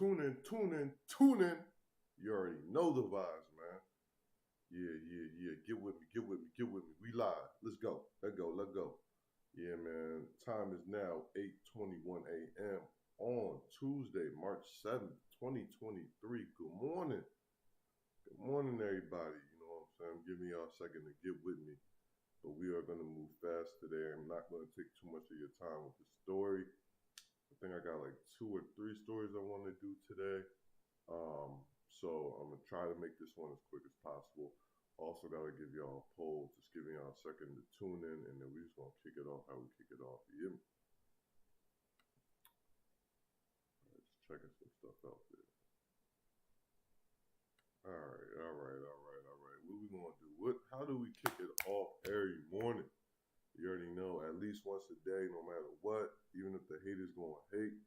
tune in. You already know the vibes, man. Yeah. Get with me. We live. Let's go. Let go. Yeah, man. Time is now 8:21 a.m. on Tuesday, March 7th, 2023. Good morning. Good morning, everybody. You know what I'm saying? I'm giving y'all a second to get with me. But we are going to move fast today. I'm not going to take too much of your time with the story. I think I got like 2 or 3 stories I want to do today. So I'm going to try to make this one as quick as possible. Also got to give y'all a poll, just giving y'all a second to tune in, and then we're just going to kick it off how we kick it off. You hear me? All right, just checking some stuff out there. All right. What we going to do? How do we kick it off every morning? You already know, at least once a day, no matter what, even if the haters going to hate,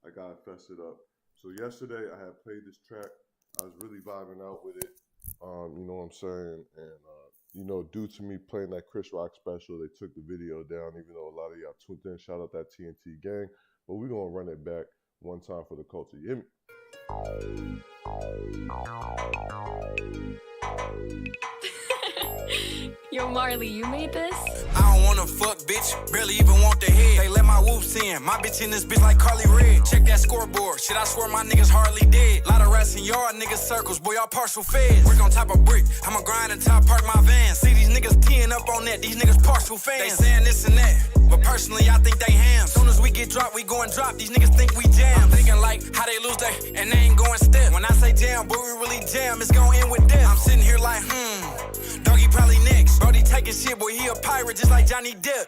I got to fess it up. So yesterday I had played this track. I was really vibing out with it. You know what I'm saying? And, due to me playing that Chris Rock special, they took the video down, even though a lot of y'all tuned in. Shout out that TNT gang. But we're going to run it back one time for the culture. You hear me? Yo, Marley, you made this? I don't wanna fuck, bitch, barely even want the head. They let my whoops in, my bitch in this bitch like Carly Red. Check that scoreboard, shit, I swear my niggas hardly dead. Lot of rats in y'all niggas circles, boy, y'all partial feds. Brick on top of brick, I'ma grind and top park my van. See these niggas teeing up on that, these niggas partial fans. They saying this and that, but personally I think they ham. Soon as we get dropped, we go and drop, these niggas think we jam. I'm thinking like, how they lose that, and they ain't going step. When I say jam, boy, we really jam, it's gon' end with death. I'm sitting here like, doggy probably next. Brody taking shit, boy, he a pirate just like Johnny Depp.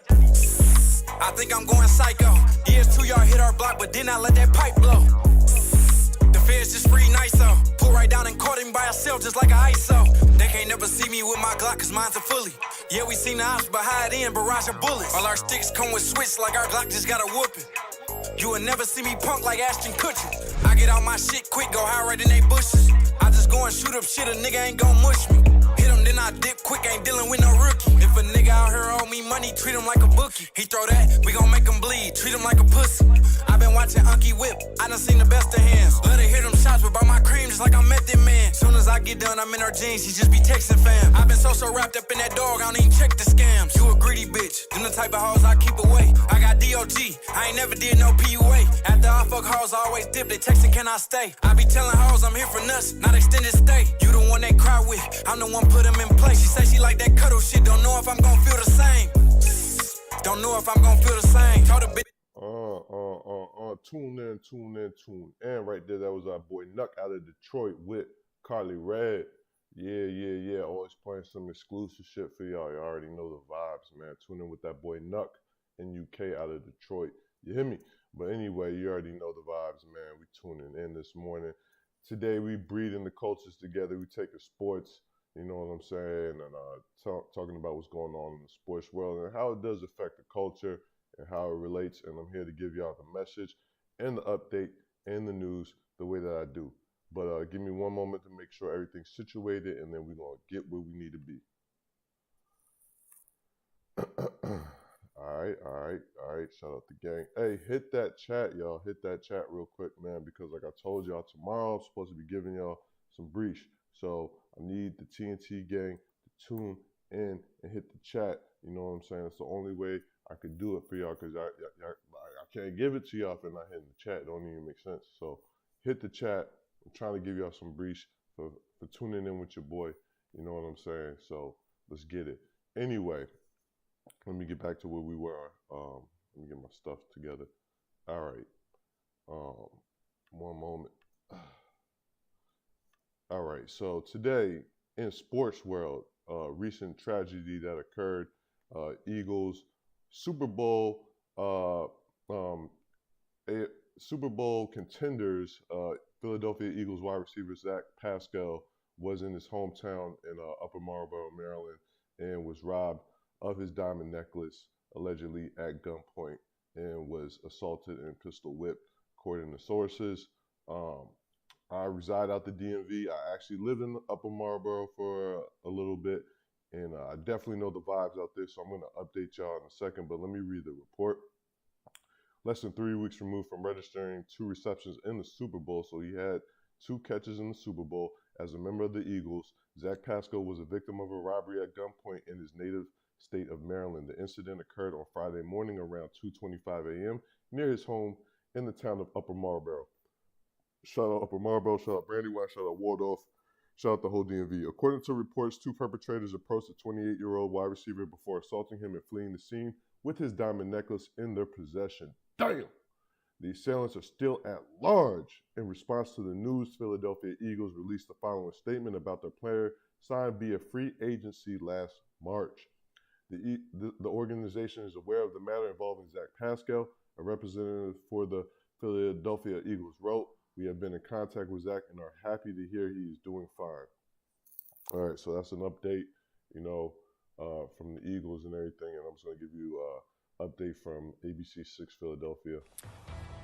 I think I'm going psycho. Years 2 y'all hit our block, but then I let that pipe blow. The feds just free nice though. Pull right down and caught him by herself just like a ISO. They can't never see me with my Glock, cause mine's a fully. Yeah, we seen the ops, but hide in, barrage of bullets. All our sticks come with switch like our Glock just got a whooping. You will never see me punk like Ashton Kutcher. I get out my shit quick, go high right in they bushes. I just go and shoot up shit, a nigga ain't gon' mush me. Hit him, then I dip quick, ain't dealing with no rookie. If a nigga out here owe me money, treat him like a bookie. He throw that, we gon' make him bleed, treat him like a pussy. I been watching Unky Whip, I done seen the best of hands. Let her hear them shots, but buy my cream just like I met that man. Soon as I get done, I'm in her jeans, she just be texting fam. I been so wrapped up in that dog, I don't even check the scams. You a greedy bitch, them the type of hoes I keep away. I got DOG, I ain't never did no PUA. After I fuck hoes, I always dip, they texting can I stay. I be telling hoes I'm here for nuts, not extended stay. You the one they cry with, I'm the one put them in place. She say she like that cuddle shit, don't know if I'm gon' feel the same. Don't know if I'm gon' feel the same. Told a bitch. Tune in. Right there, that was our boy Nuck out of Detroit with Carly Red. Yeah. Always playing some exclusive shit for y'all. You already know the vibes, man. Tune in with that boy Nuck in UK out of Detroit. You hear me? But anyway, you already know the vibes, man. We tuning in this morning. Today, we breeding the cultures together. We taking sports, you know what I'm saying, and talking about what's going on in the sports world and how it does affect the culture and how it relates. And I'm here to give y'all the message and the update and the news the way that I do. But give me one moment to make sure everything's situated, and then we're going to get where we need to be. All right. Shout out the gang. Hey, hit that chat, y'all. Hit that chat real quick, man, because like I told y'all, tomorrow I'm supposed to be giving y'all some breach. So I need the TNT gang to tune in and hit the chat. You know what I'm saying? It's the only way I could do it for y'all, because I can't give it to y'all if I'm not hitting the chat. It don't even make sense. So hit the chat. I'm trying to give y'all some breach for tuning in with your boy. You know what I'm saying? So let's get it. Anyway, let me get back to where we were. Let me get my stuff together. All right. One moment. All right. So today in sports world, recent tragedy that occurred. Eagles Super Bowl Super Bowl contenders. Philadelphia Eagles wide receiver ZACK PASCAL was in his hometown in Upper Marlboro, Maryland, and was robbed of his diamond necklace, allegedly at gunpoint, and was assaulted and pistol whipped, according to sources. I reside out the DMV. I actually lived in Upper Marlboro for a little bit, and I definitely know the vibes out there, so I'm going to update y'all in a second, but let me read the report. less than 3 weeks removed from registering 2 receptions in the Super Bowl. So he had 2 catches in the Super Bowl. As a member of the Eagles, Zach Pascal was a victim of a robbery at gunpoint in his native state of Maryland. The incident occurred on Friday morning around 2:25 a.m. near his home in the town of Upper Marlboro. Shout out Upper Marlboro, shout out Brandywine, shout out Waldorf, shout out the whole DMV. According to reports, 2 perpetrators approached a 28-year-old wide receiver before assaulting him and fleeing the scene with his diamond necklace in their possession. Damn! The assailants are still at large. In response to the news, Philadelphia Eagles released the following statement about their player signed via free agency last March. The organization is aware of the matter involving Zach Pascal. A representative for the Philadelphia Eagles wrote, "We have been in contact with Zach and are happy to hear he is doing fine." All right, so that's an update, from the Eagles and everything. And I'm just going to give you an update from ABC 6 Philadelphia.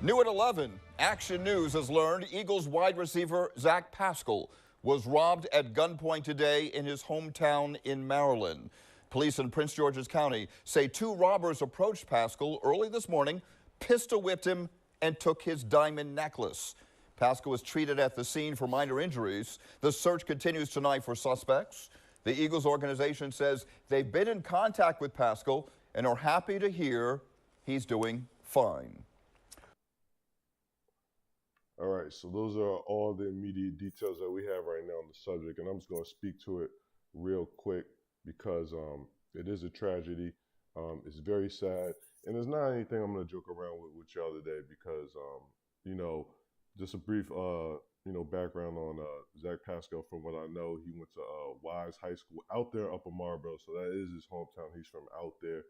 New at 11, Action News has learned Eagles wide receiver Zach Pascal was robbed at gunpoint today in his hometown in Maryland. Police in Prince George's County say 2 robbers approached Pascal early this morning, pistol whipped him, and took his diamond necklace. Pascal was treated at the scene for minor injuries. The search continues tonight for suspects. The Eagles organization says they've been in contact with Pascal and are happy to hear he's doing fine. All right, so those are all the immediate details that we have right now on the subject, and I'm just going to speak to it real quick because it is a tragedy. It's very sad, and it's not anything I'm going to joke around with y'all today because, just a brief, background on Zach Pascal. From what I know, he went to Wise High School out there, Upper Marlboro, so that is his hometown. He's from out there,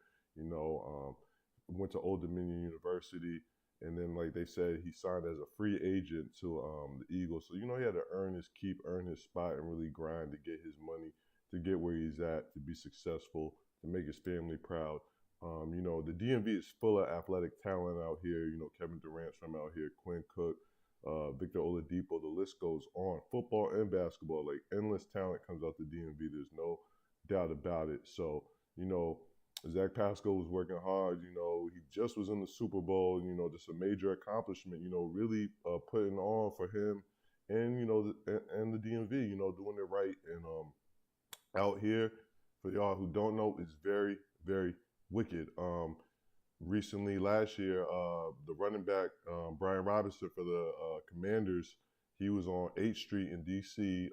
went to Old Dominion University. And then, like they said, he signed as a free agent to the Eagles. So, he had to earn his keep, earn his spot, and really grind to get his money, to get where he's at, to be successful, to make his family proud. The DMV is full of athletic talent out here. Kevin Durant's from out here, Quinn Cook, Victor Oladipo, the list goes on. Football and basketball, like endless talent comes out the DMV. There's no doubt about it. So, Zach Pascal was working hard. He just was in the Super Bowl. Just a major accomplishment. Really putting on for him, and and the DMV. Doing it right. And out here, for y'all who don't know, is very, very wicked. Recently, last year, the running back Brian Robinson for the Commanders, he was on 8th Street in DC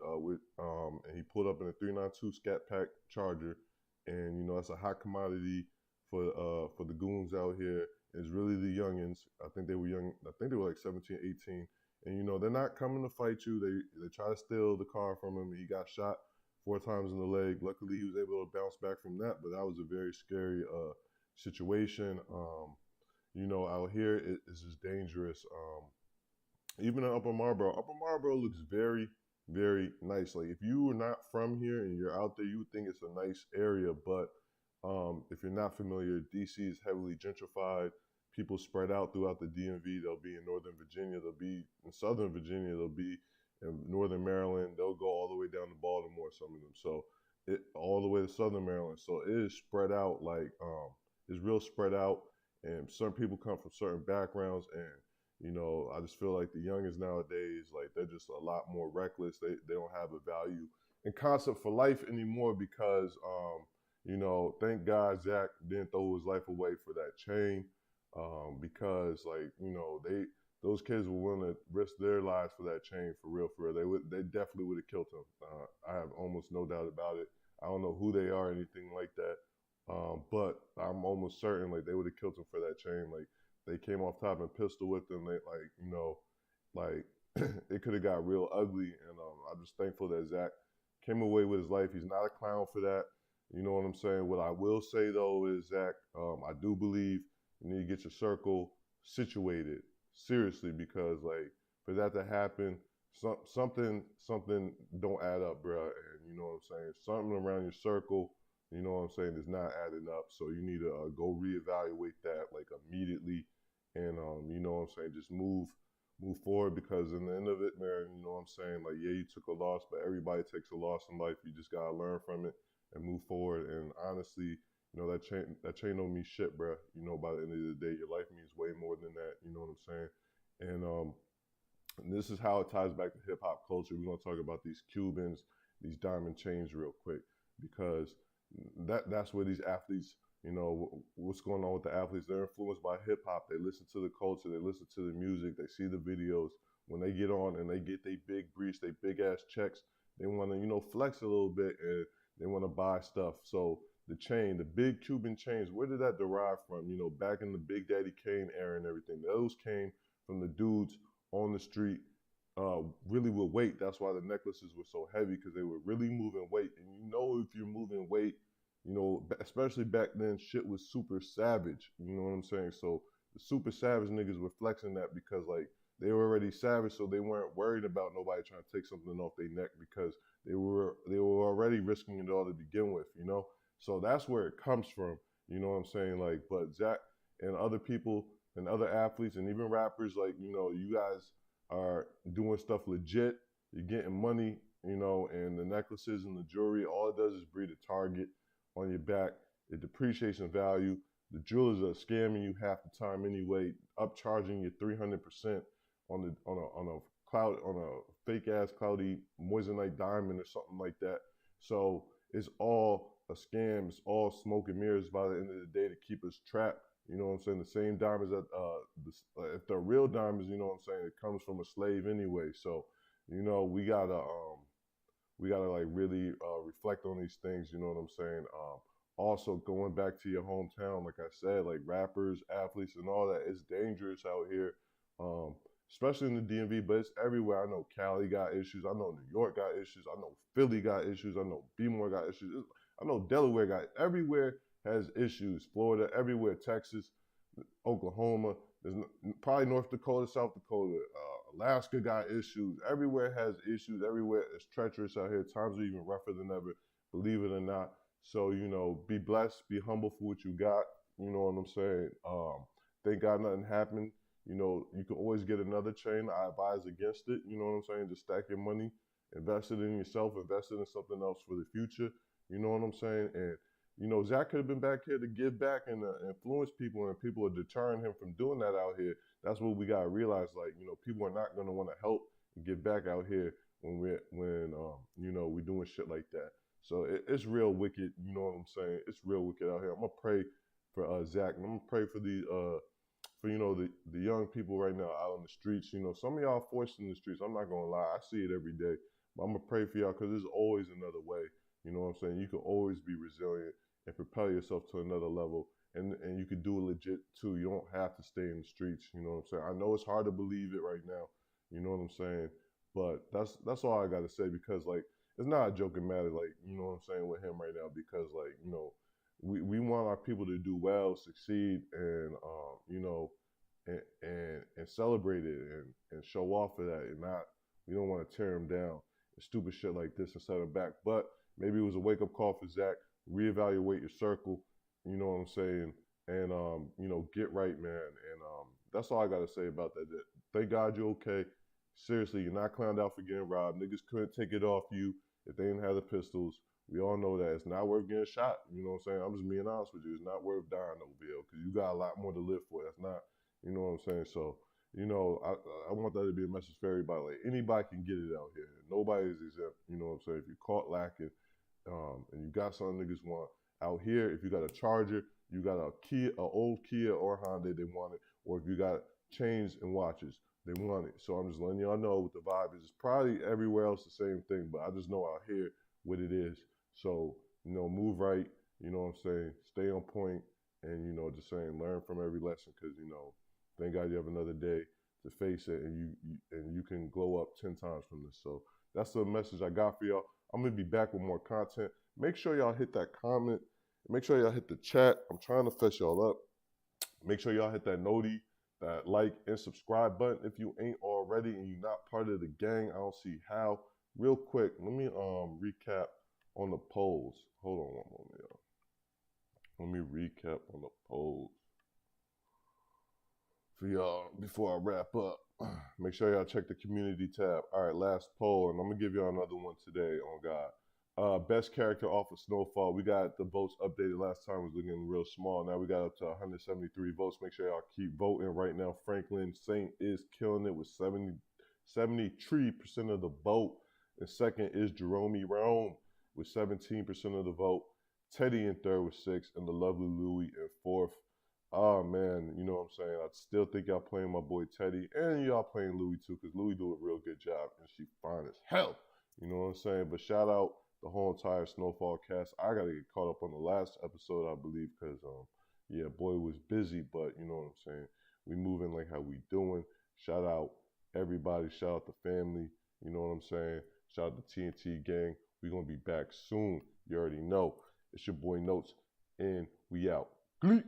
and he pulled up in a 392 Scat Pack Charger. And that's a hot commodity for the goons out here. It's really the youngins. I think they were young. I think they were like 17, 18. And they're not coming to fight you. They try to steal the car from him. He got shot 4 times in the leg. Luckily, he was able to bounce back from that. But that was a very scary situation. Out here it's just dangerous. Even in Upper Marlboro looks very, very nice. Like, if you are not from here and you're out there, you would think it's a nice area. But if you're not familiar, DC is heavily gentrified. People spread out throughout the DMV. They'll be in Northern Virginia. They'll be in Southern Virginia. They'll be in Northern Maryland. They'll go all the way down to Baltimore, some of them. So all the way to Southern Maryland. So it is spread out, like it's real spread out. And certain people come from certain backgrounds, and I just feel like the youngins nowadays, like, they're just a lot more reckless. They don't have a value and concept for life anymore because, thank God Zach didn't throw his life away for that chain, because, like, those kids were willing to risk their lives for that chain, for real, for real. They definitely would have killed him. I have almost no doubt about it. I don't know who they are or anything like that, but I'm almost certain, like, they would have killed him for that chain. Like, they came off top and pistol whipped him. They, it could have got real ugly. And I'm just thankful that Zach came away with his life. He's not a clown for that. You know what I'm saying? What I will say, though, is, Zach, I do believe you need to get your circle situated, seriously, because, like, for that to happen, something don't add up, bro. And you know what I'm saying? Something around your circle, you know what I'm saying, is not adding up. So you need to go reevaluate that, like, immediately. And, you know what I'm saying, just move forward, because in the end of it, man, you know what I'm saying, like, yeah, you took a loss, but everybody takes a loss in life. You just got to learn from it and move forward. And honestly, You know, that chain don't mean shit, bro. You know, by the end of the day, your life means way more than that. You know what I'm saying? And this is how it ties back to hip hop culture. We're gonna talk about these Cubans, these diamond chains, real quick, because that's where these athletes, you know, what's going on with the athletes. They're influenced by hip hop. They listen to the culture. They listen to the music. They see the videos. When they get on and they get their big briefs, they big ass checks, they want to, you know, flex a little bit, and they want to buy stuff. So the chain, the big Cuban chains, where did that derive from? You know, back in the Big Daddy Kane era and everything, those came from the dudes on the street, really with weight. That's why the necklaces were so heavy, because they were really moving weight. And you know, if you're moving weight, you know, especially back then, shit was super savage. You know what I'm saying? So the super savage niggas were flexing that because, like, they were already savage, so they weren't worried about nobody trying to take something off their neck, because they were already risking it all to begin with, you know? So that's where it comes from, you know what I'm saying? Like, but Zach and other people and other athletes and even rappers, like, you know, you guys are doing stuff legit. You're getting money, you know, and the necklaces and the jewelry, all it does is breed a target on your back. It depreciates in value. The jewelers are scamming you half the time anyway, upcharging you 300% on a fake ass cloudy moissanite diamond or something like that. So it's all a scam. It's all smoke and mirrors by the end of the day to keep us trapped. You know what I'm saying? The same diamonds that if they're real diamonds, you know what I'm saying, it comes from a slave anyway. So, you know, we gotta like really reflect on these things. You know what I'm saying? Also, going back to your hometown, like I said, like rappers, athletes, and all that, it's dangerous out here. Especially in the DMV, but it's everywhere. I know Cali got issues. I know New York got issues. I know Philly got issues. I know B-more got issues. I know Delaware got, everywhere has issues. Florida, everywhere. Texas, Oklahoma. There's probably North Dakota, South Dakota. Alaska got issues. Everywhere has issues. Everywhere is treacherous out here. Times are even rougher than ever, believe it or not. So, you know, be blessed. Be humble for what you got. You know what I'm saying? Thank God nothing happened. You know, you can always get another chain. I advise against it. You know what I'm saying? Just stack your money, invest it in yourself, invest it in something else for the future. You know what I'm saying? And, you know, Zach could have been back here to give back and influence people, and people are deterring him from doing that out here. That's what we got to realize. Like, you know, people are not going to want to help and give back out here when you know, we're doing shit like that. So it's real wicked. You know what I'm saying? It's real wicked out here. I'm going to pray for Zach, and I'm going to pray for you know, the young people right now out on the streets. You know, some of y'all forced in the streets. I'm not gonna lie, I see it every day. But I'm gonna pray for y'all, because there's always another way. You know what I'm saying? You can always be resilient and propel yourself to another level, and you can do it legit too. You don't have to stay in the streets. You know what I'm saying? I know it's hard to believe it right now. You know what I'm saying? But that's all I gotta say, because like, it's not a joking matter. Like, you know what I'm saying, with him right now, because like, you know, we want our people to do well, succeed, and you know, and celebrate it and show off for that, and not, we don't want to tear him down and stupid shit like this and set him back. But maybe it was a wake up call for Zach. Reevaluate your circle, you know what I'm saying, and you know, get right, man. And that's all I gotta say about that. Thank God you're okay. Seriously, you're not clowned out for getting robbed. Niggas couldn't take it off you if they didn't have the pistols. We all know that. It's not worth getting shot. You know what I'm saying? I'm just being honest with you. It's not worth dying, no bill, because you got a lot more to live for. That's not, you know what I'm saying? So, you know, I want that to be a message for everybody. Like, anybody can get it out here. Nobody is exempt. You know what I'm saying? If you're caught lacking, and you got something niggas want out here, if you got a Charger, you got a Kia, an old Kia or Honda, they want it. Or if you got chains and watches, they want it. So I'm just letting y'all know what the vibe is. It's probably everywhere else the same thing, but I just know out here what it is. So, you know, move right, you know what I'm saying? Stay on point, and, you know, just saying, learn from every lesson, because, you know, thank God you have another day to face it, and you can glow up 10 times from this. So that's the message I got for y'all. I'm going to be back with more content. Make sure y'all hit that comment. Make sure y'all hit the chat. I'm trying to fess y'all up. Make sure y'all hit that noti, that like and subscribe button if you ain't already and you're not part of the gang. I don't see how. Real quick, let me recap on the polls. Hold on one moment, y'all. Let me recap on the polls for y'all before I wrap up. Make sure y'all check the community tab. All right, last poll, and I'm gonna give y'all another one today, on God. Best character off of Snowfall. We got the votes updated. Last time was looking real small. Now we got up to 173 votes. Make sure y'all keep voting right now. Franklin Saint is killing it with 73% of the vote. And second is Jerome Rome with 17% of the vote. Teddy in third with 6, and the lovely Louie in fourth. Oh man, you know what I'm saying? I still think y'all playing my boy Teddy, and y'all playing Louie too, because Louie do a real good job, and she fine as hell. You know what I'm saying? But shout out the whole entire Snowfall cast. I gotta get caught up on the last episode, I believe, because yeah, boy was busy, but you know what I'm saying? We moving like how we doing. Shout out everybody, shout out the family, you know what I'm saying? Shout out the TNT gang. We gonna be back soon. You already know. It's your boy Notes, and we out. Gleek.